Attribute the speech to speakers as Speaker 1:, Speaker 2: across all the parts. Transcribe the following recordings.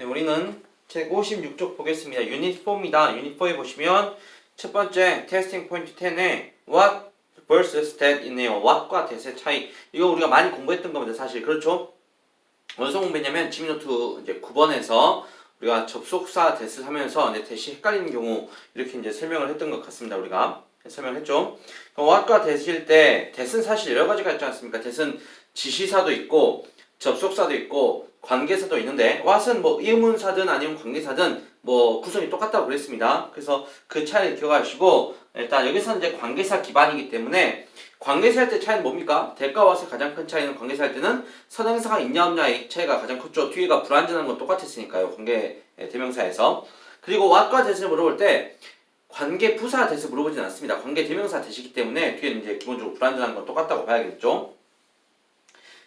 Speaker 1: 우리는 책 56쪽 보겠습니다. 유닛 4입니다. 유닛 4에 보시면 첫 번째 테스팅 포인트 10에 what versus that 있네요. what과 that의 차이. 이거 우리가 많이 공부했던 겁니다. 사실 그렇죠? 어디서 공부했냐면 지미노트 이제 9번에서 우리가 접속사 that을 하면서 이제 that이 헷갈리는 경우 이렇게 이제 설명을 했던 것 같습니다. 우리가 설명했죠. what과 that일 때 that은 사실 여러 가지가 있지 않습니까? that은 지시사도 있고 접속사도 있고 관계사도 있는데 what은 뭐 의문사든 아니면 관계사든 뭐 구성이 똑같다고 그랬습니다. 그래서 그 차이를 기억하시고 일단 여기서는 이제 관계사 기반이기 때문에 관계사 할 때 차이는 뭡니까? that과 what의 가장 큰 차이는 관계사 할 때는 선행사가 있냐 없냐의 차이가 가장 컸죠. 뒤에가 불완전한 건 똑같았으니까요. 관계 대명사에서. 그리고 what과 that을 물어볼 때 관계 부사 that을 물어보진 않습니다. 관계 대명사 that이기 때문에 뒤에는 이제 기본적으로 불완전한 건 똑같다고 봐야겠죠.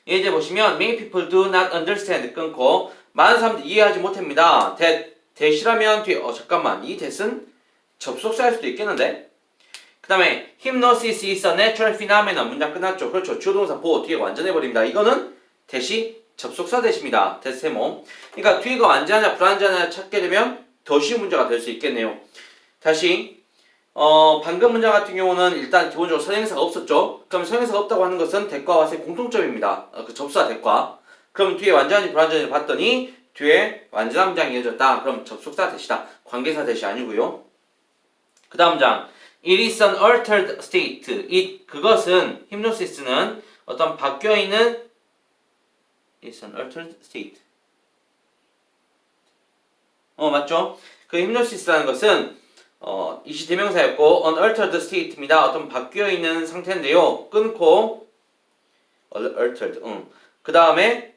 Speaker 1: 이제 보시면 many people do not understand 끊고 많은 사람들이 이해하지 못합니다. that이라면 뒤에 잠깐만 이 that은 접속사일 수도 있겠는데 그 다음에 hypnosis is a natural phenomenon 문장 끝났죠. 그렇죠. 주어 동사 보호 뒤에 완전해버립니다. 이거는 that이 접속사 that입니다. that 세모. 그러니까 뒤가 완전하냐 불완전하냐 찾게 되면 더 쉬운 문제가 될 수 있겠네요. 다시 방금 문장 같은 경우는 일단 기본적으로 선행사가 없었죠. 그럼 선행사가 없다고 하는 것은 that과 what의 공통점입니다. 그 접수사 that과. 그럼 뒤에 완전한지 불완전한지 봤더니 뒤에 완전한 문장이 이어졌다. 그럼 접속사 that이다. 관계사 that이 아니고요. 그 다음 문장. It is an altered state. 그것은 hypnosis는 어떤 바뀌어있는 It's an altered state. 맞죠? 그 hypnosis라는 것은 이시 대명사였고 unaltered state입니다. 어떤 바뀌어 있는 상태인데요. 끊고 altered. 그 다음에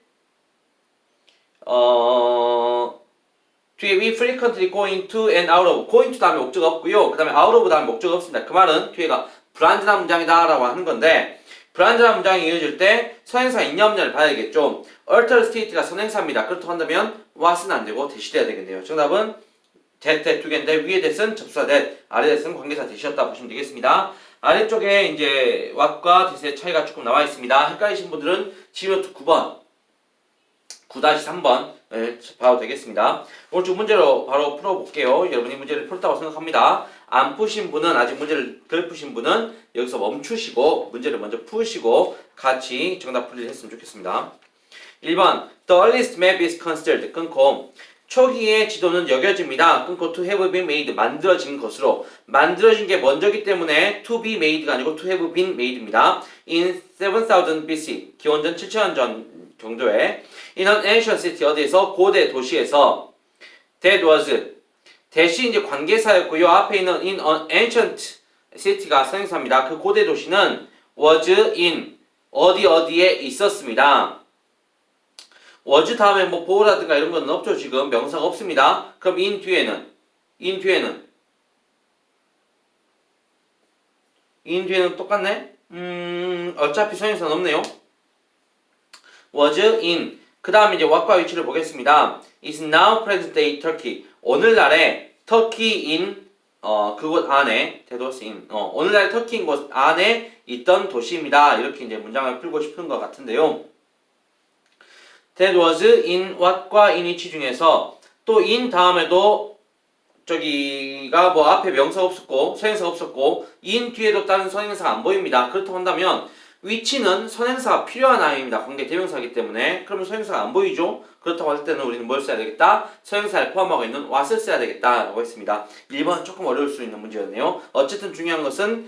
Speaker 1: 뒤에 we frequently go into and out of. go into 다음에 목적 없고요. 그 다음에 out of 다음에 목적 없습니다. 그 말은 뒤에가 불완전한 문장이다 라고 하는 건데 불완전한 문장이 이어질 때 선행사 있냐 없냐를 봐야겠죠. altered state가 선행사입니다. 그렇다고 한다면 what은 안 되고 that이 돼야 되겠네요. 정답은 that 두 개인데 위에 that은 접수사 that, 아래 that은 관계사 that이었다 보시면 되겠습니다. 아래쪽에 이제 what과 that의 차이가 조금 나와 있습니다. 헷갈리신 분들은 지미노트 9번, 9-3번 봐도 되겠습니다. 오늘 주 문제로 바로 풀어볼게요. 여러분이 문제를 풀었다고 생각합니다. 안 푸신 분은 아직 문제를 덜 푸신 분은 여기서 멈추시고 문제를 먼저 푸시고 같이 정답 풀이를 했으면 좋겠습니다. 1번 The earliest map is considered 끊고 초기의 지도는 여겨집니다. 끊고 to have been made 만들어진 것으로 만들어진 게 먼저기 때문에 to be made가 아니고 to have been made입니다. In 7000 BC 기원전 7000년 전 정도에 in an ancient city 어디에서 고대 도시에서 that was that이 이제 관계사였고요. 앞에 있는 in an ancient city가 선행사입니다. 그 고대 도시는 was in 어디에 있었습니다. was 다음에 뭐 보호라든가 이런 건 없죠. 지금 명사가 없습니다. 그럼 in 뒤에는 똑같네? 어차피 선행사는 없네요. was in 그 다음에 이제 what과 위치를 보겠습니다. is now present day Turkey 오늘날에 터키 in 그곳 안에 that was in 오늘날에 터키인 곳 안에 있던 도시입니다. 이렇게 이제 문장을 풀고 싶은 것 같은데요. that was in what과 in which 중에서 또 in 다음에도 저기가 뭐 앞에 명사가 없었고 선행사가 없었고 in 뒤에도 다른 선행사가 안 보입니다. 그렇다고 한다면 which는 선행사가 필요한 아이입니다. 관계 대명사이기 때문에 그러면 선행사가 안 보이죠? 그렇다고 할 때는 우리는 뭘 써야 되겠다? 선행사를 포함하고 있는 what을 써야 되겠다 라고 했습니다. 1번은 조금 어려울 수 있는 문제였네요. 어쨌든 중요한 것은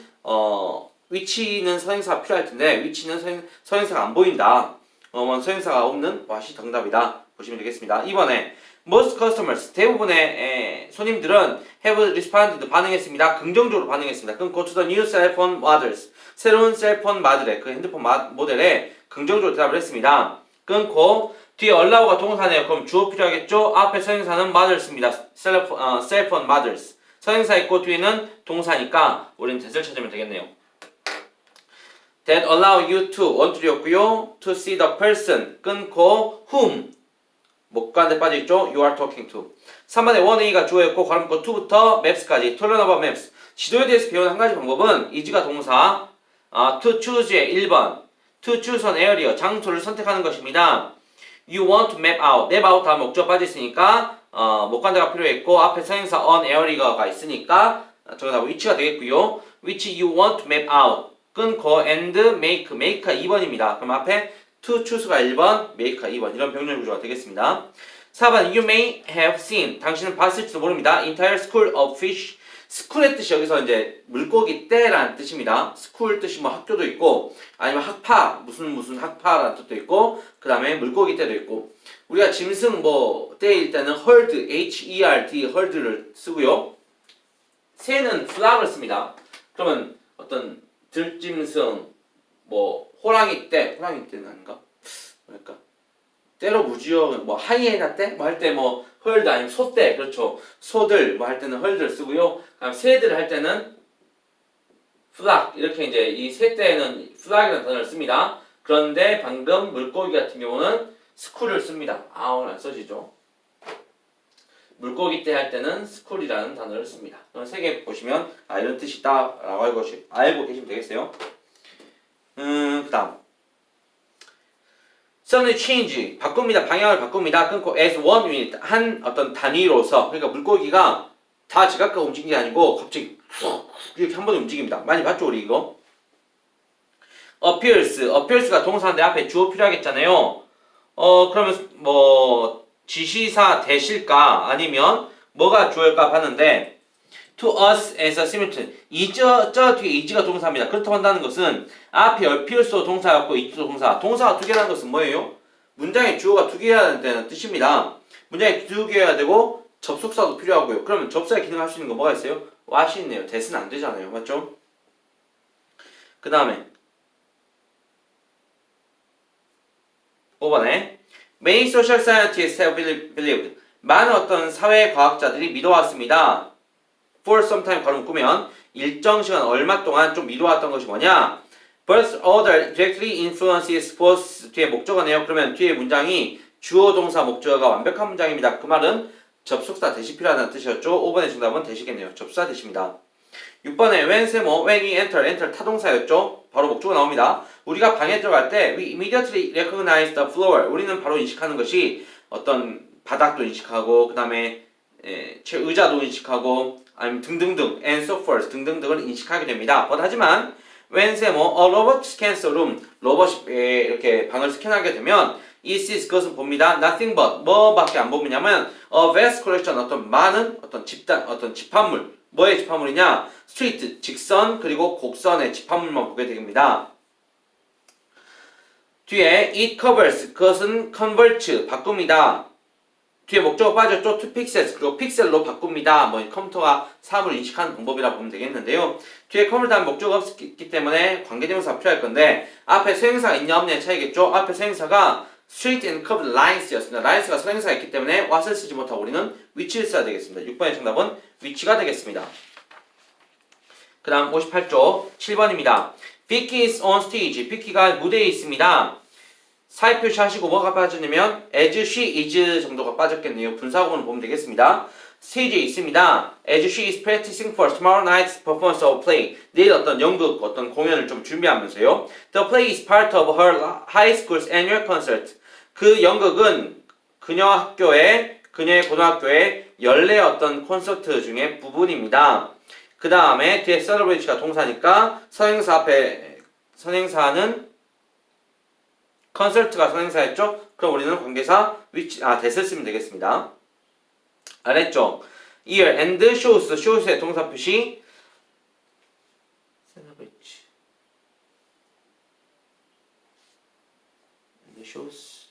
Speaker 1: which는 선행사가 필요할 텐데 which는 선행사가 안 보인다. 선행사가 없는 what이 정답이다 보시면 되겠습니다. 2번에 most customers 대부분의 손님들은 have responded 반응했습니다. 긍정적으로 반응했습니다. 그럼 go to the new cell phone models 새로운 셀폰 모델의 그 핸드폰 모델에 긍정적으로 대답을 했습니다. 끊고 뒤에 allow가 동사네요. 그럼 주어 필요하겠죠? 앞에 선행사는 models입니다. 셀폰 models 선행사 있고 뒤에는 동사니까 우리는 that을 찾으면 되겠네요. that allow you to 원툴이었고요. to see the person 끊고 whom 목관에 빠져있죠? you are talking to 3번에 1A가 주어였고 괄호 묶고 to부터 maps까지 to learn about maps 지도에 대해서 배우는 한 가지 방법은 is가 동사 to choose의 1번 to choose an area 장소를 선택하는 것입니다. You want to map out. map out 다음 목적 빠져있으니까 목관대가 필요했고 앞에 선행사 on area가 있으니까 저기다 which가 되겠고요. which you want to map out. 끊고 and make. make가 2번입니다. 그럼 앞에 to choose가 1번, make가 2번. 이런 병렬 구조가 되겠습니다. 4번 You may have seen. 당신은 봤을지도 모릅니다. Entire school of fish. school의 뜻이 여기서 이제 물고기 떼라는 뜻입니다. school 뜻이 뭐 학교도 있고 아니면 학파 무슨 학파라는 뜻도 있고 그 다음에 물고기 떼도 있고 우리가 짐승 뭐 떼일 때는 herd herd herd를 쓰고요. 새는 flock을 씁니다. 그러면 어떤 들짐승 뭐 호랑이 떼는 아닌가? 뭐랄까? 때로 무지어 뭐 하이에나 때 뭐 할 때 뭐 헐드 아니면 소떼 그렇죠 소들 뭐 할 때는 헐드를 쓰고요. 그다음 새들 할 때는 플락 이렇게 이제 이 새 때에는 플락이라는 단어를 씁니다. 그런데 방금 물고기 같은 경우는 스쿨을 씁니다. 오늘 안 써지죠. 물고기 때 할 때는 스쿨이라는 단어를 씁니다. 그럼 세 개 보시면 이런 뜻이 있다라고 알고 계시면 되겠어요. 그다음 suddenly change 바꿉니다. 방향을 바꿉니다. 끊고 as one unit 한 어떤 단위로서 그러니까 물고기가 다 제각각 움직이는 게 아니고 갑자기 이렇게 한 번에 움직입니다. 많이 봤죠 우리 이거? appears가 동사인데 앞에 주어 필요하겠잖아요. 그러면 뭐 지시사 대실까 아니면 뭐가 주어일까 봤는데 to us에서 simultaneous 저 뒤에 is가 동사입니다. 그렇다고 한다는 것은 앞에 appears도 동사였고 is도 동사가 두 개라는 것은 뭐예요? 문장에 주어가 두 개여야 된다는 뜻입니다. 문장에 두 개여야 되고 접속사도 필요하고요. 그러면 접사의 기능을 할 수 있는 거 뭐가 있어요? what이 있네요. that은 안 되잖아요. 맞죠? 그 다음에 5번에 Many social scientists have believed 많은 어떤 사회과학자들이 믿어왔습니다. For some time 가로 묶으면 일정 시간 얼마 동안 좀 미뤄왔던 것이 뭐냐? But other directly influences both 뒤에 목적어네요. 그러면 뒤에 문장이 주어 동사 목적어가 완벽한 문장입니다. 그 말은 접속사 대시 필요하다는 뜻이었죠. 5번의 정답은 대시겠네요. 접속사 대시입니다. 6번에 when 세모 when we enter 타동사였죠. 바로 목적어 나옵니다. 우리가 방에 들어갈 때 we immediately recognize the floor 우리는 바로 인식하는 것이 어떤 바닥도 인식하고 그 다음에 의자도 인식하고 아니면 등등등 and so forth 등등등을 인식하게 됩니다. 하지만 when 세모 a robot scans a room 로봇이 이렇게 방을 스캔하게 되면 it sees 그것은 봅니다. nothing but 뭐밖에 안 보냐면 a vast collection 어떤 많은 어떤 집단 어떤 집합물 뭐의 집합물이냐? 스트레이트 직선 그리고 곡선의 집합물만 보게 됩니다. 뒤에 it covers 그것은 converts 바꿉니다. 뒤에 목적어 빠졌죠? to pixels 그리고 픽셀로 바꿉니다. 뭐 컴퓨터가 사물을 인식하는 방법이라 보면 되겠는데요. 뒤에 cover 다음 목적어가 없기 때문에 관계대명사가 필요할 건데 앞에 수행사가 있냐 없냐의 차이겠죠? 앞에 수행사가 straight and curved lines였습니다. lines가 수행사가 있기 때문에 what을 쓰지 못하고 우리는 which를 써야 되겠습니다. 6번의 정답은 which가 되겠습니다. 그 다음 58쪽 7번입니다. Vicky is on stage. Vicky가 무대에 있습니다. 사이 표시하시고 뭐가 빠졌냐면 as she is 정도가 빠졌겠네요. 분사구문을 보면 되겠습니다. 스테이지에 있습니다. As she is practicing for tomorrow night's performance of play. 내일 어떤 연극, 어떤 공연을 좀 준비하면서요. The play is part of her high school's annual concert. 그 연극은 그녀의 고등학교의 연례 어떤 콘서트 중에 부분입니다. 그 다음에 뒤에 celebrate가 동사니까 선행사 앞에 선행사는 컨설트가 선행사였죠? 그럼 우리는 관계사 that을 쓰면 되겠습니다. 아래쪽 ear and shows의 동사 표시 celebrate and shows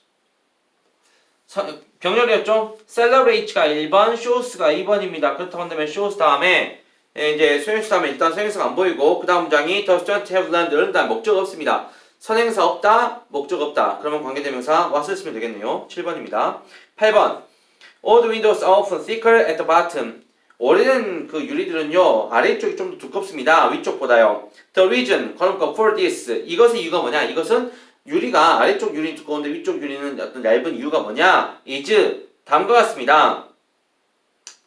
Speaker 1: 병렬이었죠? celebrate가 1번, shows가 2번입니다. 그렇다고 한다면 shows 다음에 이제 수행수 다음에 일단 수행사가 안 보이고 그 다음 문장이 the student have learned 다음 목적 없습니다. 선행사 없다, 목적 없다. 그러면 관계대명사 what을 쓰면 되겠네요. 7번입니다. 8번 Old windows are often thicker at the bottom. 오래된 그 유리들은요 아래쪽이 좀 더 두껍습니다. 위쪽보다요. The reason, 그러니까 for this 이것의 이유가 뭐냐? 이것은 유리가 아래쪽 유리는 두꺼운데 위쪽 유리는 어떤 얇은 이유가 뭐냐? is 다음과 같습니다.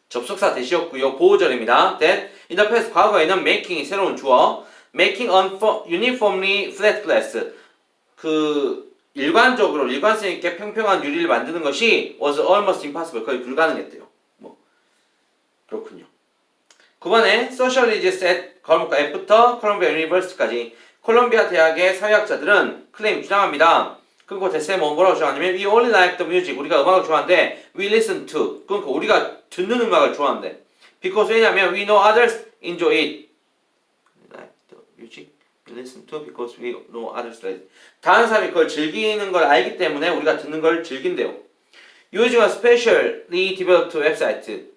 Speaker 1: 접속사 대시였고요. 보호절입니다. That in the past 과거에는 making이 새로운 주어 making uniformly flat glass 그 일관성 있게 평평한 유리를 만드는 것이 was almost impossible. 거의 불가능했대요. 뭐 그렇군요. 9번에 sociologists at 걸음과 F부터 콜롬비아 유니버시티까지 콜롬비아 대학의 사회학자들은 클레임 주장합니다. 끊고 대체 뭐라고 주장하냐면 we only like the music. 우리가 음악을 좋아하는데 we listen to. 끊고 우리가 듣는 음악을 좋아하는데 because 왜냐면 we know others enjoy it. like the music we listen to because we know others like it. 다른 사람이 그걸 즐기는 걸 알기 때문에 우리가 듣는 걸 즐긴대요. using a specially developed website.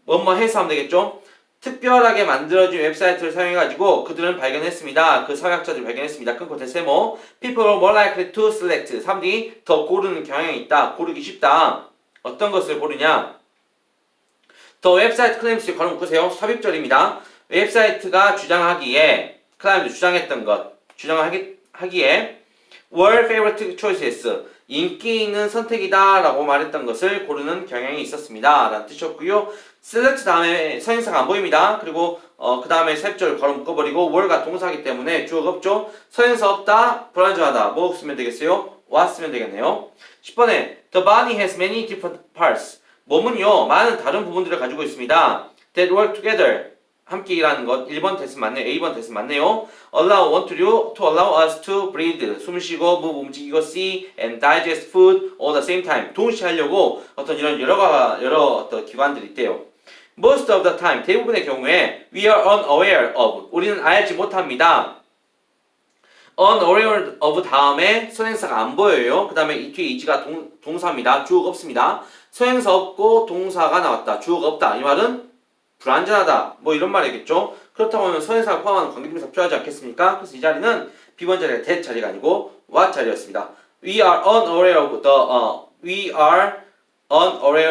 Speaker 1: 뭐뭐 해서 하면 되겠죠? 특별하게 만들어진 웹사이트를 사용해가지고 그들은 발견했습니다. 그 사회학자들이 발견했습니다. 끊고 대세모 People are more likely to select. 사람들이 더 고르는 경향이 있다. 고르기 쉽다. 어떤 것을 고르냐? The website claims 걸음 묶으세요. 삽입절입니다. 웹사이트가 주장하기에 클라이언트 주장했던 것 주장하기에 were favorite choices 인기 있는 선택이다 라고 말했던 것을 고르는 경향이 있었습니다 라는 뜻이었고요. select 다음에 선행사가 안 보입니다. 그리고 그 다음에 삽입절 걸어 묶어버리고 were가 동사이기 때문에 주어가 없죠. 선행사 없다, 불안정하다 뭐 쓰면 되겠어요? what 쓰면 되겠네요. 10번에 the body has many different parts 몸은요 많은 다른 부분들을 가지고 있습니다. that work together 함께 일하는 것 1번 대신 맞네요. A번 대신 맞네요. allow, want to allow us to breathe 숨 쉬고, move, 움직이고, see and digest food all the same time 동시에 하려고 어떤 이런 여러 어떤 기관들이 있대요. most of the time 대부분의 경우에 we are unaware of 우리는 알지 못합니다. unaware of 다음에 선행사가 안 보여요. 그 다음에 이 뒤에 이지가 동사입니다. 주어가 없습니다. 선행사 없고 동사가 나왔다. 주어가 없다. 이 말은 불안전하다 뭐 이런 말이겠죠. 그렇다고 하면 선행사가 포함하는 관계대명사 필요하지 않겠습니까? 그래서 이 자리는 B번 자리가 that 자리가 아니고 what 자리였습니다. We are unaware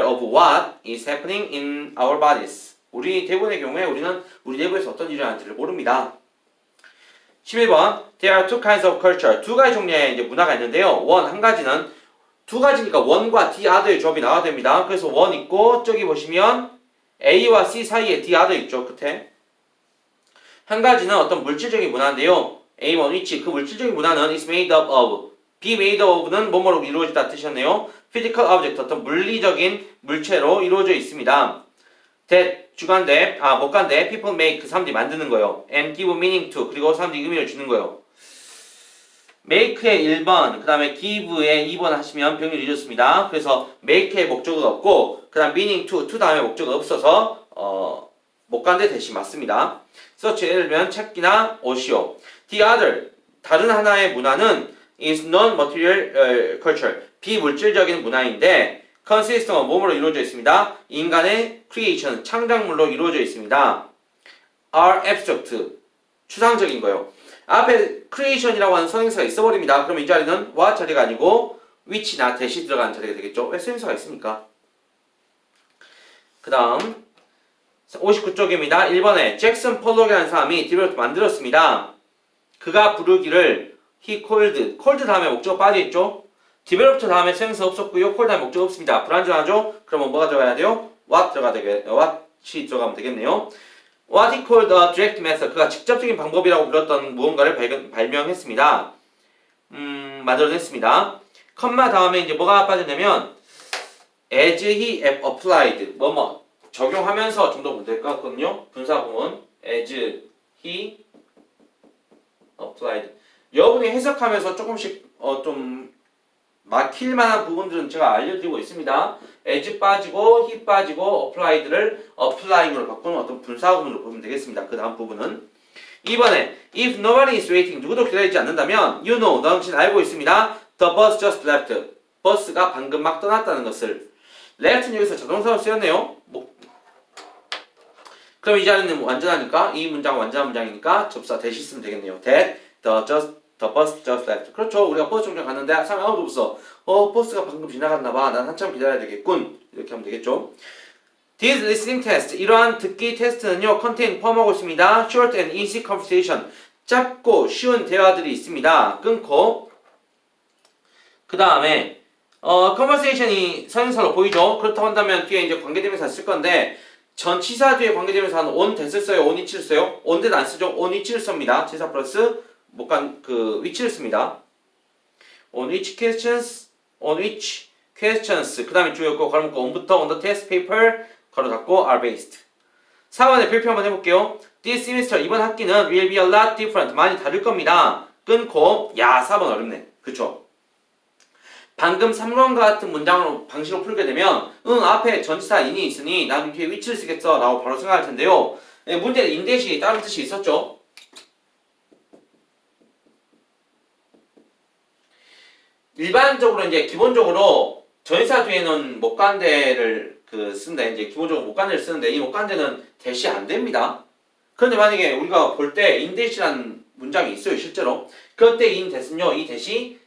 Speaker 1: of what is happening in our bodies. 우리 대부분의 경우에 우리는 우리 내부에서 어떤 일이 하는지를 모릅니다. 11번 There are two kinds of culture. 두 가지 종류의 이제 문화가 있는데요. 한 가지는 두 가지니까 one과 the other의 조합이 나와야 됩니다. 그래서 one 있고 저기 보시면 A와 C 사이에 the other 있죠. 끝에. 한 가지는 어떤 물질적인 문화인데요. A1 which 그 물질적인 문화는 is made up of. be made of는 뭐뭐로 이루어지다 뜻이었네요. physical object 어떤 물리적인 물체로 이루어져 있습니다. that 주관대 목관대 people make 그 사람들이 만드는 거예요. and give meaning to 그리고 사람들이 의미를 주는 거예요. make의 1번 그 다음에 give의 2번 하시면 병렬이 이렇습니다. 그래서 make의 목적어가 없고 그 다음 meaning to 다음에 목적어가 없어서 목관대 대신 맞습니다. such 예를 들면 책이나 옷이요. the other 다른 하나의 문화는 is non-material culture 비물질적인 문화인데 consists of 뭐뭐로 이루어져 있습니다. 인간의 creation 창작물로 이루어져 있습니다. are abstract 추상적인 거요. 앞에 creation이라고 하는 선행사가 있어버립니다. 그럼 이 자리는 what 자리가 아니고 which나 대시 들어가는 자리가 되겠죠. 왜 선행사가 있으니까. 그 다음 59쪽입니다. 1번에 잭슨 폴록이라는 사람이 디벨롭 만들었습니다. 그가 부르기를 he called 다음에 목적어 빠져있죠. 디벨롭터 다음에 선행사 없었고요. call 다음에 목적어 없습니다. 불안전하죠? 그러면 뭐가 들어가야 돼요? what이 들어가면 되겠네요. What he called a direct method. 그가 직접적인 방법이라고 불렀던 무언가를 발명했습니다. 만들어냈습니다. 컴마 다음에 이제 뭐가 빠졌냐면 as he applied 뭐뭐 적용하면서 좀 더 문제일 것 같거든요. 분사구문 as he applied 여러분이 해석하면서 조금씩 좀 막힐 만한 부분들은 제가 알려드리고 있습니다. as 빠지고 he 빠지고 applied를 applying으로 바꾸는 어떤 분사구문으로 보면 되겠습니다. 그 다음 부분은 2번에 if nobody is waiting 누구도 기다리지 않는다면 you know 당신 알고 있습니다. the bus just left 버스가 방금 막 떠났다는 것을 left는 여기서 자동사로 쓰였네요. 그럼 이 자리는 완전하니까 이 문장은 완전한 문장이니까 접사 대시 쓰면 되겠네요. that the bus just left. 그렇죠. 우리가 버스 정류장 갔는데 사람 아무도 없어. 버스가 방금 지나갔나봐. 난 한참 기다려야 되겠군. 이렇게 하면 되겠죠. This listening test. 이러한 듣기 테스트는요. contain 포함하고 있습니다. short and easy conversation. 짧고 쉬운 대화들이 있습니다. 끊고 그 다음에 conversation이 선행사로 보이죠. 그렇다고 한다면 뒤에 이제 관계대명사 쓸 건데 전치사 뒤에 관계대명사는 on 됐을 써요. on 위치를 써요. on 대도 안 쓰죠. on 위치를 씁니다. 치사 플러스 목간 그 위치를 씁니다. on which questions, on which questions 그 다음에 주였고 가로 묶고 on부터 on the test paper 가로 닫고 are based. 4번에 별표 한번 해볼게요. This semester 이번 학기는 will be a lot different 많이 다를 겁니다. 끊고 야 4번 어렵네. 그쵸? 방금 3번과 같은 문장으로 방식으로 풀게 되면 응 앞에 전치사 in이 있으니 나는 뒤에 which를 쓰겠어 라고 바로 생각할 텐데요. 문제는 in 대시 다른 뜻이 있었죠. 일반적으로 이제 기본적으로 전치사 뒤에는 못간대를 쓴다. 이제 기본적으로 못간대를 쓰는데 이 못간대는 대시 안 됩니다. 그런데 만약에 우리가 볼 때 in 대시라는 문장이 있어요 실제로. 그때 in 대신요 이 대시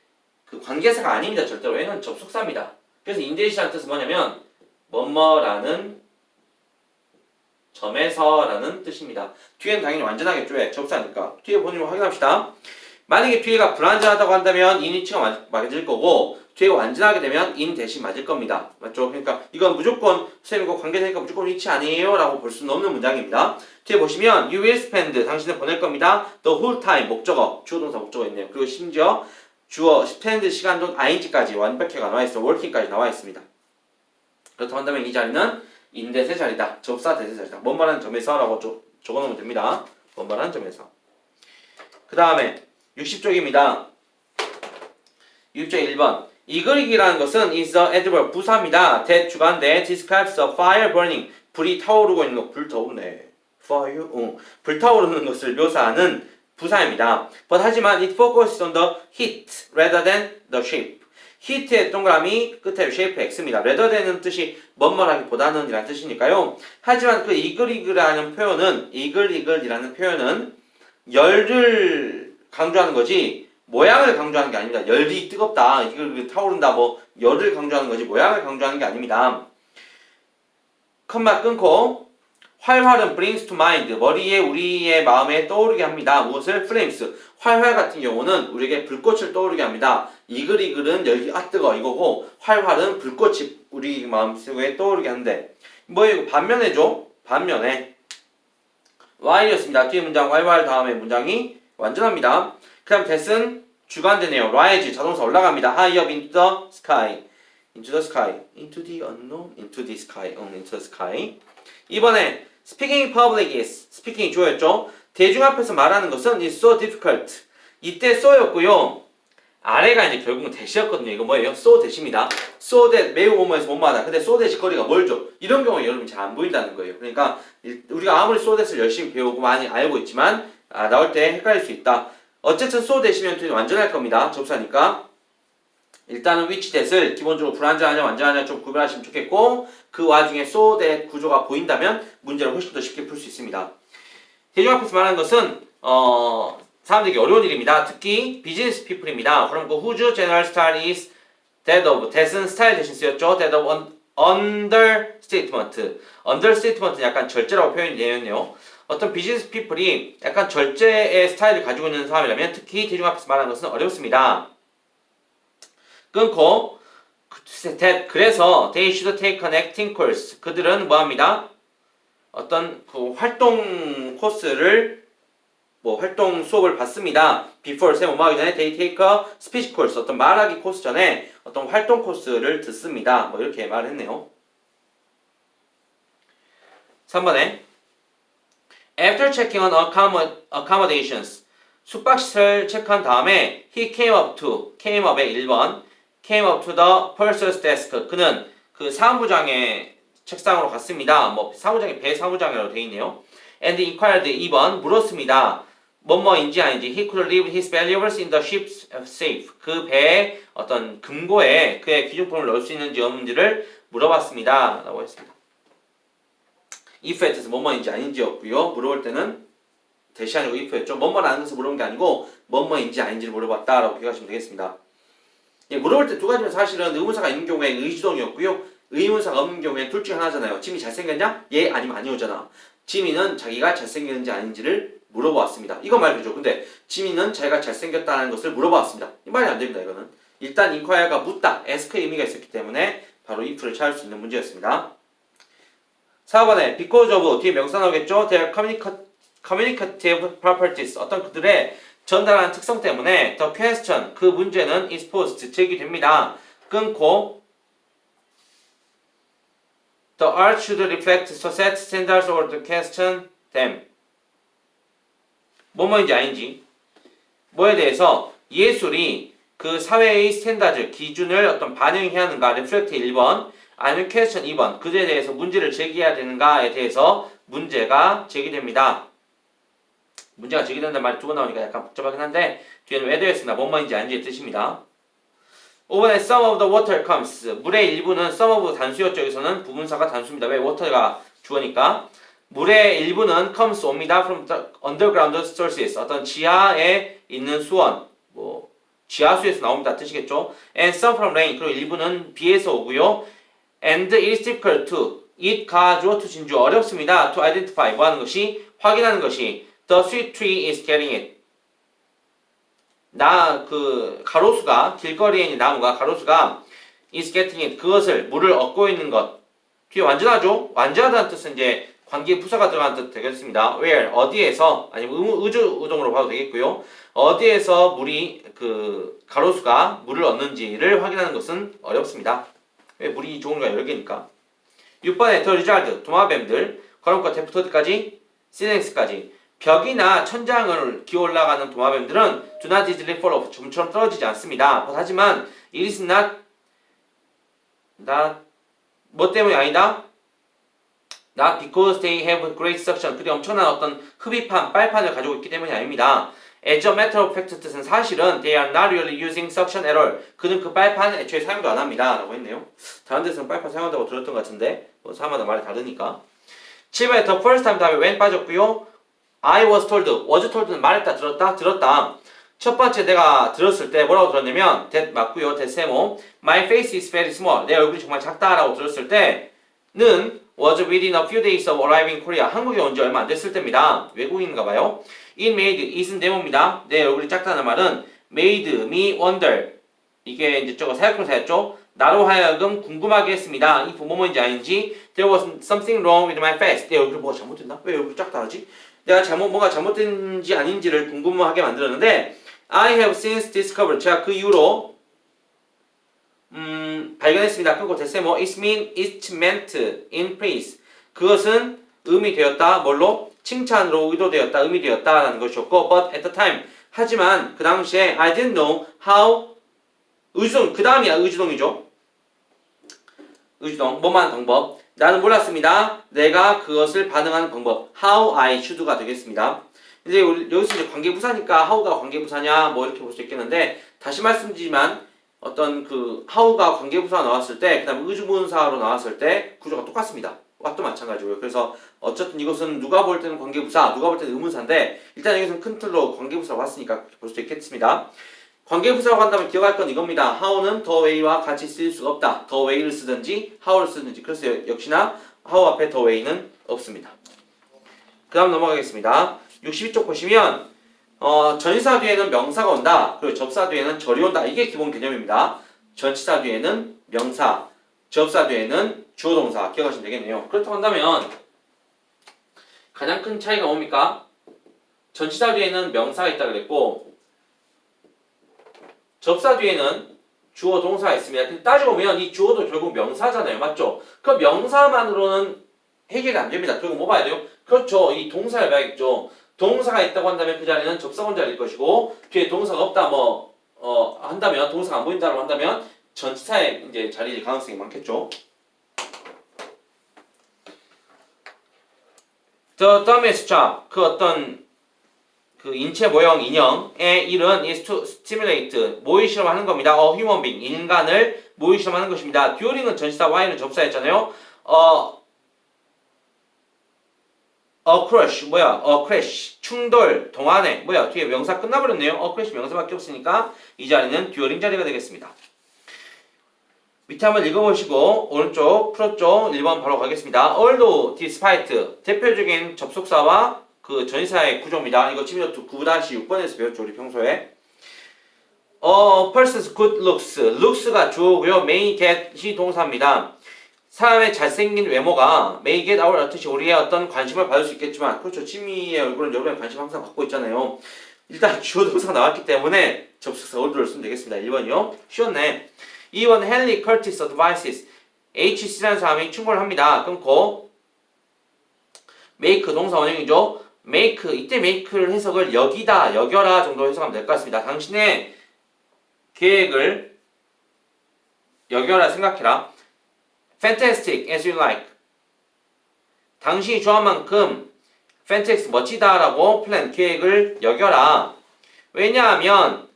Speaker 1: 그 관계사가 아닙니다 절대로. 얘는 접속사입니다. 그래서 in 대시라는 뜻은 뭐냐면 뭐뭐라는 점에서라는 뜻입니다. 뒤에는 당연히 완전하겠죠. 왜? 접사니까. 뒤에 보시면 확인합시다. 만약에 뒤에가 불완전하다고 한다면 in 위치가 맞을 거고 뒤에가 완전하게 되면 in 대신 맞을 겁니다. 맞죠? 그러니까 이건 무조건 선생님 이거 관계되니까 무조건 위치 아니에요 라고 볼 수는 없는 문장입니다. 뒤에 보시면 you will spend 당신은 보낼 겁니다. the whole time 목적어 주어 동사 목적어 있네요. 그리고 심지어 주어 spend 시간 동 ing까지 완벽하게 나와 있어. working까지 나와 있습니다. 그렇다고 한다면 이 자리는 in 대세 자리다. 접사 대세 자리다. 뭔 말하는 점에서 라고 적어놓으면 됩니다. 뭔 말하는 점에서. 그 다음에 60쪽입니다. 6쪽 1번 이글이라는 것은 is the adverb 부사입니다. that 주관대 describes a fire burning 불이 타오르고 있는 거 불타오르네. fire 불타오르는 것을 묘사하는 부사입니다. But 하지만 it focuses on the heat rather than the shape. heat의 동그라미 끝에 shape x입니다. rather than은 뜻이 뭐뭐라기보다는 이라는 뜻이니까요. 하지만 그 이글이라는 표현은 열을 강조하는 거지 모양을 강조하는 게 아닙니다. 열이 뜨겁다, 이걸 타오른다, 뭐 열을 강조하는 거지 모양을 강조하는 게 아닙니다. 컴마 끊고 활활은 brings to mind 머리에 우리의 마음에 떠오르게 합니다. 무엇을? flames 활활 같은 경우는 우리에게 불꽃을 떠오르게 합니다. 이글은 열기 뜨거 이거고 활활은 불꽃이 우리 마음속에 떠오르게 하는데 뭐예요? 반면에죠. 반면에 while이었습니다. 뒤에 문장 활활 다음에 문장이 완전합니다. 그 다음 that은 주관되네요. rise 자동차 올라갑니다. high up into the sky into the sky into the unknown into the sky into the sky. 이번에 speaking public is speaking 주어였죠. 대중 앞에서 말하는 것은 is so difficult 이때 so였고요. 아래가 이제 결국은 대시였거든요. 이거 뭐예요? so 대시입니다. so that 매우 뭐뭐해서 뭐뭐하다. 근데 so that 거리가 멀죠. 이런 경우에 여러분 잘 안 보인다는 거예요. 그러니까 우리가 아무리 so that을 열심히 배우고 많이 알고 있지만 나올 때 헷갈릴 수 있다. 어쨌든 so that이면 뒤에 완전할 겁니다. 접사니까. 일단은 which that을 기본적으로 불완전하냐 완전하냐 좀 구별하시면 좋겠고 그 와중에 so that 구조가 보인다면 문제를 훨씬 더 쉽게 풀 수 있습니다. 대중 앞에서 말하는 것은 사람들에게 어려운 일입니다. 특히 비즈니스 피플입니다. 그럼 그 whose general style is that of that은 스타일 대신 쓰였죠. that of understatement. understatement는 약간 절제라고 표현이 되었네요. 어떤 비즈니스 피플이 약간 절제의 스타일을 가지고 있는 사람이라면 특히 대중 앞에서 말하는 것은 어렵습니다. 끊고 그래서 they should take an acting course. 그들은 뭐합니다? 어떤 그 활동 코스를 활동 수업을 받습니다. before 세 뭐하기 전에 they take a speech course. 어떤 말하기 코스 전에 어떤 활동 코스를 듣습니다. 이렇게 말했네요. 3번에 After checking on accommodations 숙박시설 체크한 다음에 he came up의 1번 came up to the purser's desk 그는 그 사무장의 책상으로 갔습니다. 사무장이 배 사무장이라고 되어 있네요. And inquired 2번 물었습니다. 뭐뭐인지 아닌지 he could leave his valuables in the ship's safe 그 배의 어떤 금고에 그의 귀중품을 넣을 수 있는지 없는지를 물어봤습니다. 라고 했습니다. if에 뜻은 뭐뭐인지 아닌지였고요. 물어볼 때는 대시 아니고 if였죠. 뭐뭐라는 것을 물어본 게 아니고 뭐뭐인지 아닌지를 물어봤다라고 기억하시면 되겠습니다. 물어볼 때 두 가지면 사실은 의문사가 있는 경우에 의주동이었고요. 의문사가 없는 경우에 둘 중에 하나잖아요. 지미 잘생겼냐? 예 아니면 아니오잖아. 지미는 자기가 잘생겼는지 아닌지를 물어보았습니다. 이거 말이죠. 근데 지미는 자기가 잘생겼다는 것을 물어보았습니다. 이 말이 안 됩니다. 이거는 일단 inquire가 묻다, ask의 의미가 있었기 때문에 바로 if를 찾을 수 있는 문제였습니다. 4번에 because of 뒤에 명사 나오겠죠. Their communicative properties 어떤 그들의 전달하는 특성 때문에 the question, 그 문제는 is posed, 제기됩니다. 끊고 the art should reflect society standards or the question them. 뭐뭐인지 아닌지. 뭐에 대해서 예술이 그 사회의 스탠다드, 기준을 어떤 반영해야 하는가, reflect 1번, 아니면 question 2번, 그에 대해서 문제를 제기해야 되는가에 대해서 문제가 제기됩니다. 문제가 제기된다는 말이 두 번 나오니까 약간 복잡하긴 한데 뒤에는 whether였습니다. 뭐뭐인지 아닌지의 뜻입니다. 5번에 some of the water comes. 물의 일부는 some of 단수였죠. 여기서는 부분사가 단수입니다. 왜? water가 주어니까. 물의 일부는 comes 옵니다. from the underground sources. 어떤 지하에 있는 수원. 뭐 지하수에서 나옵니다. 뜻이겠죠. and some from rain. 그리고 일부는 비에서 오고요. and it is difficult to. it 가주어 to 진주 어렵습니다. to identify. 뭐 하는 것이? 확인하는 것이. the sweet tree is getting it. 가로수가, 길거리에 있는 나무가, 가로수가 is getting it, 그것을, 물을 얻고 있는 것. 뒤에 완전하죠? 완전하다는 뜻은 이제 관계 부사가 들어가는 뜻 되겠습니다. where, 어디에서, 아니면 의주의동으로 봐도 되겠고요. 어디에서 가로수가 물을 얻는지를 확인하는 것은 어렵습니다. 왜? 물이 종류가 여러 개니까. 6번에 the lizard, 도마뱀들, 걸음과 데프터드까지, 시넥스까지. 벽이나 천장을 기어 올라가는 도마뱀들은 do not easily fall off. 좀처럼 떨어지지 않습니다. 하지만 it is not 뭐 때문이 아니다? not because they have great suction. 그들이 엄청난 어떤 흡입판, 빨판을 가지고 있기 때문이 아닙니다. as a matter of fact 뜻은 사실은 they are not really using suction at all. 그는 그 빨판 애초에 사용도 안 합니다. 라고 했네요. 다른 데서는 빨판 사용한다고 들었던 것 같은데 뭐 사람마다 말이 다르니까. 7번에 the first time 다음에 when 빠졌고요. I was told, was told는 말했다, 들었다. 첫 번째 내가 들었을 때 뭐라고 들었냐면 that 맞고요. that 세모. My face is very small. 내 얼굴이 정말 작다라고 들었을 때는 was within a few days of arriving in Korea. 한국에 온 지 얼마 안 됐을 때입니다. 외국인인가 봐요. It made, it은 데모입니다. 내 얼굴이 작다는 말은 made me wonder. 이게 이제 저거 사역동사였죠. 나로 하여금 궁금하게 했습니다. 이 뭐뭐인지 아닌지. There was something wrong with my face. 내 얼굴이 뭐가 잘못됐나? 왜 얼굴이 작다 하지? 내가 뭐가 잘못된지 아닌지를 궁금하게 만들었는데 I have since discovered. 제가 그 이후로 발견했습니다. 그리고 대체 it's meant in praise. 그것은 의미되었다. 뭘로? 칭찬으로 의도되었다. 의미되었다라는 것이었고 but at the time. 하지만 그 당시에 I didn't know how 의주동, 그 다음이야 의주동이죠. 의주동, 뭐만 방법. 나는 몰랐습니다. 내가 그것을 반응하는 방법. How I should가 되겠습니다. 이제 여기서 이제 관계부사니까 how가 관계부사냐 뭐 이렇게 볼 수 있겠는데 다시 말씀드리지만 어떤 how가 관계부사가 나왔을 때 그다음에 의주문사로 나왔을 때 구조가 똑같습니다. what도 마찬가지고요. 그래서 어쨌든 이것은 누가 볼 때는 관계부사, 누가 볼 때는 의문사인데 일단 여기서는 큰 틀로 관계부사로 왔으니까 볼 수도 있겠습니다. 관계부사라고 한다면 기억할 건 이겁니다. how는 the way와 같이 쓸 수가 없다. the way를 쓰든지 how를 쓰든지. 그래서 역시나 how 앞에 the way는 없습니다. 그 다음 넘어가겠습니다. 62쪽 보시면 전치사 뒤에는 명사가 온다. 그리고 접사 뒤에는 절이 온다. 이게 기본 개념입니다. 전치사 뒤에는 명사, 접사 뒤에는 주어 동사. 기억하시면 되겠네요. 그렇다고 한다면 가장 큰 차이가 뭡니까? 전치사 뒤에는 명사가 있다 그랬고 접사 뒤에는 주어 동사가 있습니다. 근데 따지고 보면 이 주어도 결국 명사잖아요. 맞죠? 그 명사만으로는 해결이 안 됩니다. 결국 뭐 봐야 돼요? 그렇죠. 이 동사를 봐야겠죠. 동사가 있다고 한다면 그 자리는 접사원자일 것이고 뒤에 동사가 없다 한다면 동사가 안 보인다고 한다면 전치사의 이제 자리일 가능성이 많겠죠. The dumbest job, 그 인체 모형 인형의 일은 is to stimulate, 모의 실험하는 겁니다. A human being, 인간을 모의 실험하는 것입니다. 듀어링은 전치사, while은 접사였잖아요. crash, 충돌, 동안에, 뒤에 명사 끝나버렸네요. crash 명사밖에 없으니까 이 자리는 듀어링 자리가 되겠습니다. 밑에 한번 읽어보시고 오른쪽 풀었죠? 1번 바로 가겠습니다. although, despite, 대표적인 접속사와 그 전치사의 구조입니다. 이거 지민노트 9-6번에서 배웠죠, 우리 평소에. person's good looks가 주어고요. may get이 동사입니다. 사람의 잘생긴 외모가 may get our attention, 우리의 어떤 관심을 받을 수 있겠지만, 그렇죠. 지미의 얼굴은 여러분의 관심 항상 받고 있잖아요. 일단 주어 동사 나왔기 때문에 접속사 올드를 쓰면 되겠습니다. 1번이요. 쉬웠네. 2번 헨리 커티스 어드바이시스 HC라는 사람이 충고를 합니다. 끊고 make 동사 원형이죠. make 이때 make를 해석을 여기다 여겨라 정도 해석하면 될 것 같습니다. 당신의 계획을 여겨라 생각해라. fantastic as you like. 당신이 좋아한 만큼 fantastic 멋지다라고 플랜 계획을 여겨라. 왜냐하면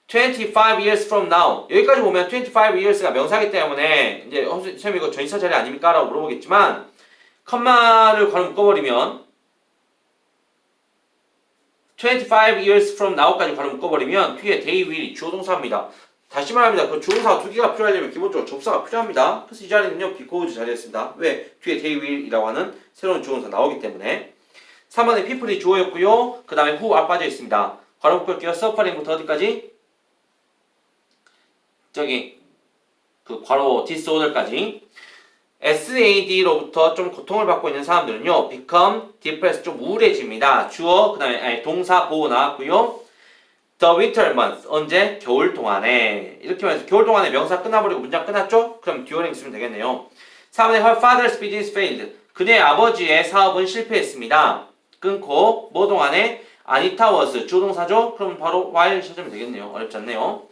Speaker 1: 25 years from now 여기까지 보면 25 years가 명사기 때문에 이제 선생님 이거 전치사 자리 아닙니까? 라고 물어보겠지만 컴마를 괄호 묶어버리면 25 years from now까지 괄호 묶어버리면 뒤에 they will이 주어 동사입니다. 다시 말합니다. 그 주어동사가 두 개가 필요하려면 기본적으로 접사가 필요합니다. 그래서 이 자리는요 because 자리였습니다. 왜? 뒤에 they will이라고 하는 새로운 주어동사 나오기 때문에 3번에 people이 주어였고요. 그 다음에 who가 빠져 있습니다. 괄호 묶을게요. suffering부터 어디까지? 저기 그 괄호 disorder까지 SAD로부터 좀 고통을 받고 있는 사람들은요 become depressed 좀 우울해집니다. 주어 그 다음에 동사 보호 나왔고요. The winter month 언제? 겨울 동안에 이렇게 말해서 겨울 동안에 명사 끝나버리고 문장 끝났죠? 그럼 during 쓰면 되겠네요. 4번에 her father's business failed 그녀의 아버지의 사업은 실패했습니다. 끊고 뭐 동안에 아니타 was 주동사죠? 그럼 바로 while 찾으면 되겠네요. 어렵지 않네요.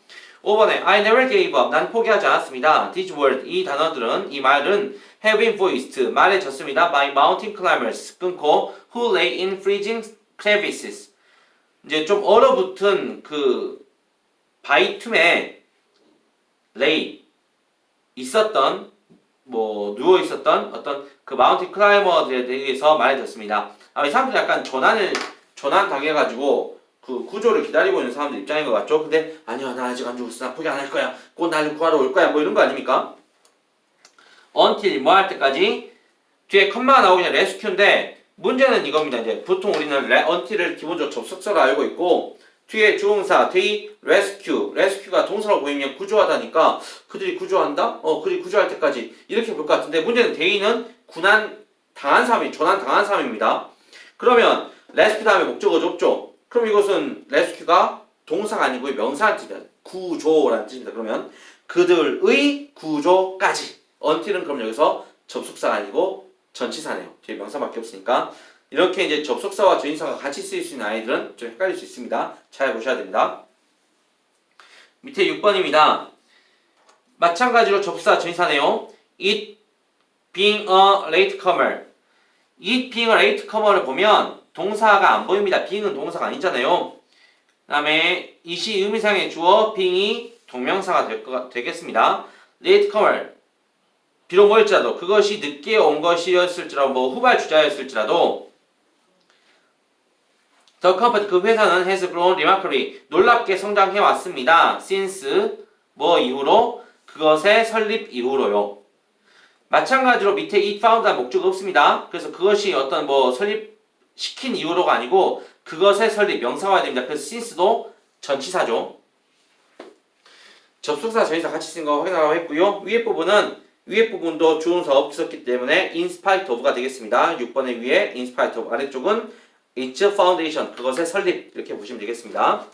Speaker 1: 5번에 I never gave up 난 포기하지 않았습니다. These words 이 단어들은 이 말은 have been voiced 말해졌습니다. by mountain climbers 끊고 who lay in freezing crevices 이제 좀 얼어붙은 그 바위 틈에 lay 있었던 뭐 누워 있었던 어떤 그 마운틴 클라이머들에 대해서 말해졌습니다. 이 사람들이 약간 조난 당해가지고 그 구조를 기다리고 있는 사람들 입장인 것 같죠? 근데 아니야 나 아직 안 죽었어. 나 포기 안 할 거야. 곧 나를 구하러 올 거야. 뭐 이런 거 아닙니까? until 뭐 할 때까지 뒤에 컴마가 나오면 rescue인데 문제는 이겁니다. 이제 보통 우리는 until을 기본적으로 접속사로 알고 있고 뒤에 주동사 they rescue가 동사로 보이면 구조하다니까 그들이 구조한다? 그들이 구조할 때까지 이렇게 볼 것 같은데 문제는 they는 조난 당한 사람입니다. 그러면 rescue 다음에 목적어죠 없죠? 그럼 이것은 rescue가 동사가 아니고 명사란 뜻입니다. 구조라는 뜻입니다. 그러면 그들의 구조까지 until은 그럼 여기서 접속사가 아니고 전치사네요. 뒤에 명사밖에 없으니까 이렇게 이제 접속사와 전치사가 같이 쓰일 수 있는 아이들은 좀 헷갈릴 수 있습니다. 잘 보셔야 됩니다. 밑에 6번입니다. 마찬가지로 접속사 전치사네요. It being a latecomer It being a latecomer를 보면 동사가 안 보입니다. being은 동사가 아니잖아요. 그 다음에 it이 의미상의 주어, being이 동명사가 되겠습니다. latecomer 비록 뭐였지라도 그것이 늦게 온 것이었을지라도 뭐 후발주자였을지라도 The company 그 회사는 has grown remarkably 놀랍게 성장해 왔습니다. since 뭐 이후로 그것의 설립 이후로요. 마찬가지로 밑에 it found한 목적이 없습니다. 그래서 그것이 어떤 뭐 설립시킨 이후로가 아니고 그것의 설립 명사화가 됩니다. 그래서 since도 전치사죠. 접속사 전치사 같이 쓴 거 확인하라고 했고요. 위에 부분도 주동사 없었기 때문에 in spite of가 되겠습니다. 6번의 위에 in spite of 아래쪽은 its foundation 그것의 설립 이렇게 보시면 되겠습니다.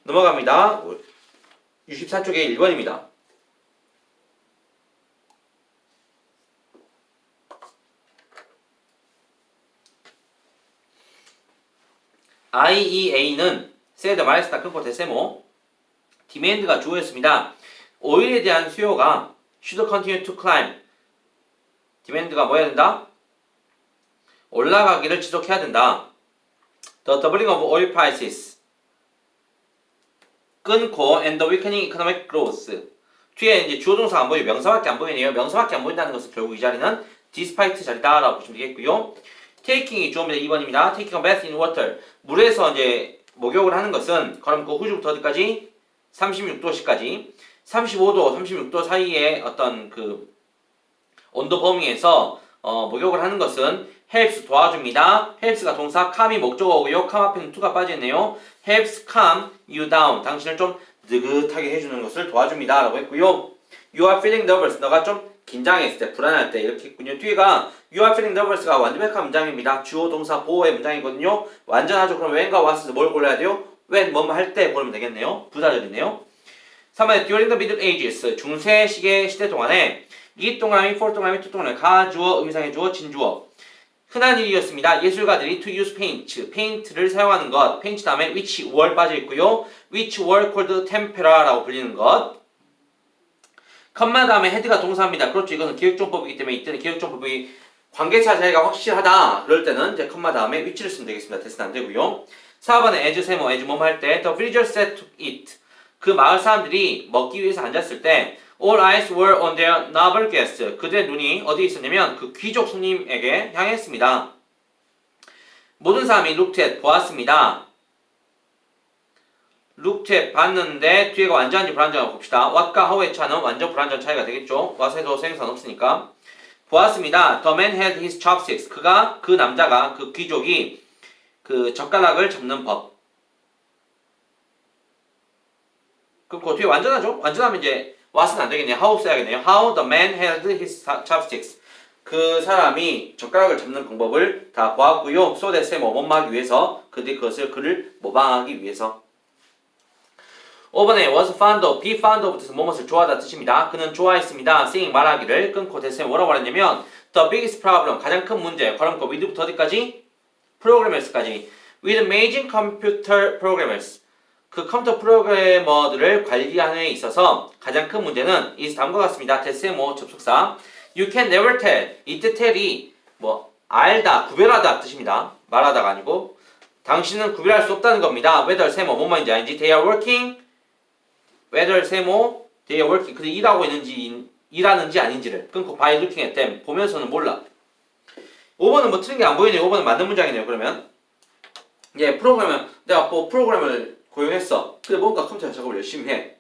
Speaker 1: 넘어갑니다. 64쪽에 1번입니다. IEA는 said 말했다 끊고 대세모 demand가 주어였습니다. 오일에 대한 수요가 should continue to climb. demand가 뭐 해야 된다? 올라가기를 지속해야 된다. The doubling of oil prices. 끊고 and the weakening economic growth. 뒤에 이제 주어 동사가 안 보이고 명사밖에 안 보이네요. 명사밖에 안 보인다는 것은 결국 이 자리는 despite 자리다라고 보시면 되겠고요. taking이 주어입니다. 2번입니다. taking a bath in water. 물에서 이제 목욕을 하는 것은 그럼 그 후주부터 어디까지? 36도씨까지 35도, 36도 사이의 어떤 그 온도 범위에서 목욕을 하는 것은 helps 도와줍니다. helps가 동사, calm이 목적어고요. calm 앞에는 to가 빠져있네요. helps calm you down. 당신을 좀 느긋하게 해주는 것을 도와줍니다. 라고 했고요. You are feeling nervous. 너가 좀 긴장했을 때, 불안할 때 이렇게 있군요. 뒤에가 You are feeling nervous가 완전백한 문장입니다. 주어, 동사, 보어의 문장이거든요. 완전하죠. 그럼 when과 what에서 뭘 골라야 돼요? when, 뭐뭐 할 때 고르면 되겠네요. 부사절이네요. 3번에 during the Middle Ages, 중세 시대 동안에 이 동그라미, for 동그라미, to 동그라미, 가주어, 의미상의 주어, 진주어. 흔한 일이었습니다. 예술가들이 to use paint, paint를 사용하는 것. paint 다음에 which were 빠져 있고요. which were called tempera라고 불리는 것. 컴마 다음에 헤드가 동사입니다. 그렇죠. 이거는 기억정법이기 때문에 이때는 기억정법이 관계사 자리가 확실하다. 그럴 때는 이제 컴마 다음에 which를 쓰면 되겠습니다. 대신 안 되고요. 4번에 as 세모, as 뭐뭐 할 때 the villagers sat to eat. 그 마을 사람들이 먹기 위해서 앉았을 때 all eyes were on their noble guest. 그들의 눈이 어디에 있었냐면 그 귀족 손님에게 향했습니다. 모든 사람이 looked at, 보았습니다. looked at, 봤는데 뒤에가 완전한지 불완전한지 봅시다. what과 how의 차는 완전 불완전 차이가 되겠죠. what에도 생선 없으니까. 보았습니다. The man had his chopsticks. 그 남자가, 그 귀족이 그 젓가락을 잡는 법. 그 뒤에 완전하죠? 완전하면 이제 what은 안 되겠네요. how 써야겠네요. How the man held his chopsticks. 그 사람이 젓가락을 잡는 방법을 다 보았고요. so that에 뭐뭐하기 위해서, 그를 모방하기 위해서. 5번에 was fond of, be fond of 뜻은 뭐뭇을 좋아하다 뜻입니다. 그는 좋아했습니다. saying 말하기를 끊고 대신에 뭐라고 말했냐면 the biggest problem, 가장 큰 문제, 걸음코 with부터 어디까지? programmers까지. with amazing computer programmers. 그 컴퓨터 프로그래머들을 관리하는 데 있어서 가장 큰 문제는 is 다음과 같습니다. 대신에 뭐 접속사. You can never tell. 이때 tell이 뭐 알다, 구별하다 뜻입니다. 말하다가 아니고 당신은 구별할 수 없다는 겁니다. whether 세모 뭐뭐인지 아닌지 they are working whether 세모 they are working 근데 일하고 있는지 일하는지 아닌지를 끊고 by looking at them 보면서는 몰라. 5번은 뭐 틀린 게 안 보이네요. 5번은 맞는 문장이네요. 그러면 예, 내가 뭐 프로그램을 고용했어. 근데 뭔가 컴퓨터 작업을 열심히 해.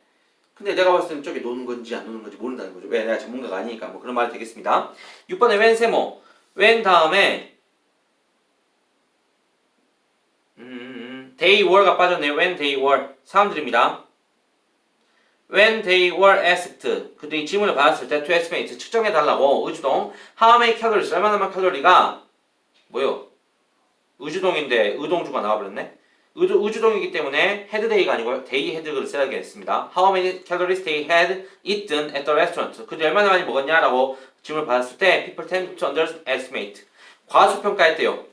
Speaker 1: 근데 내가 봤을 때는 저게 노는 건지 안 노는 건지 모른다는 거죠. 왜? 내가 전문가가 아니니까 뭐 그런 말이 되겠습니다. 6번에 when 세모 when 다음에 they were가 빠졌네요. when they were 사람들입니다. when they were asked 그들이 질문을 받았을 때 to estimate 측정해달라고 의주동 how many calories 얼마나 칼로리가 뭐요? 의주동인데 의동주가 나와버렸네. 의주동이기 때문에 had day가 아니고 day had를 써야겠습니다. How many calories they had eaten at the restaurant? 그들이 얼마나 많이 먹었냐라고 질문을 받았을 때 people tend to underestimate 과소평가했대요.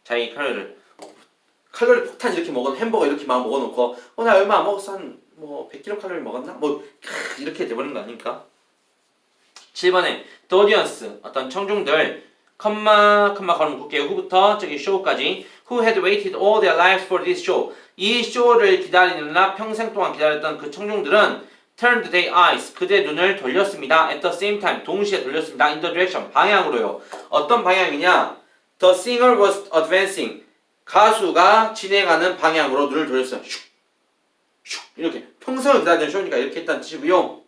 Speaker 1: 자기 칼로리 폭탄 이렇게 먹은 햄버거 이렇게 막 먹어놓고 나 얼마 안 먹었어 한 뭐 100kcal 먹었나? 뭐 이렇게 돼버리는 거 아닙니까? 7번에 the audience 어떤 청중들 컴마 걸음 볼게요. 후부터 저기 show까지 who had waited all their lives for this show 이 쇼를 기다리느라 평생 동안 기다렸던 그 청중들은 turned their eyes 그들의 눈을 돌렸습니다. at the same time 동시에 돌렸습니다. in the direction 방향으로요. 어떤 방향이냐? the singer was advancing 가수가 진행하는 방향으로 눈을 돌렸어요. 슉 이렇게 평생을 기다리는 쇼니까 이렇게 했다는 뜻이고요.